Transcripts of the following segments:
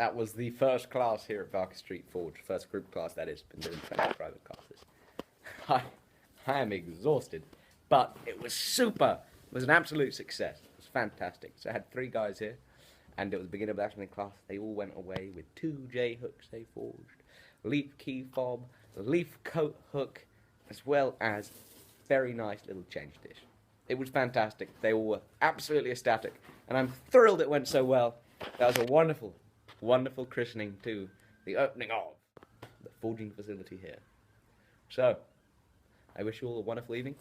that was the first class here at Barker Street Forge. First group class, that is. Been doing 20 private classes. I am exhausted, but it was super. It was an absolute success. It was fantastic. So I had 3 guys here, and it was the beginner blacksmithing class. They all went away with 2 J-hooks they forged, leaf key fob, leaf coat hook, as well as very nice little change dish. It was fantastic. They all were absolutely ecstatic, and I'm thrilled it went so well. That was a wonderful, wonderful christening to the opening of the forging facility here. So, I wish you all a wonderful evening.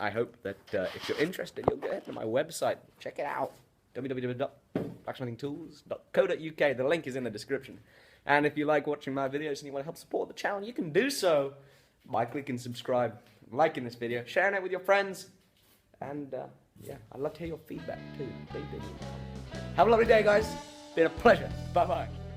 I hope that if you're interested, you'll go ahead to my website. Check it out, www.blacksmithingtools.co.uk. The link is in the description. And if you like watching my videos and you want to help support the channel, you can do so by clicking subscribe, liking this video, sharing it with your friends. And yeah, I'd love to hear your feedback too. Please do. Have a lovely day, guys. Been a pleasure. Bye-bye.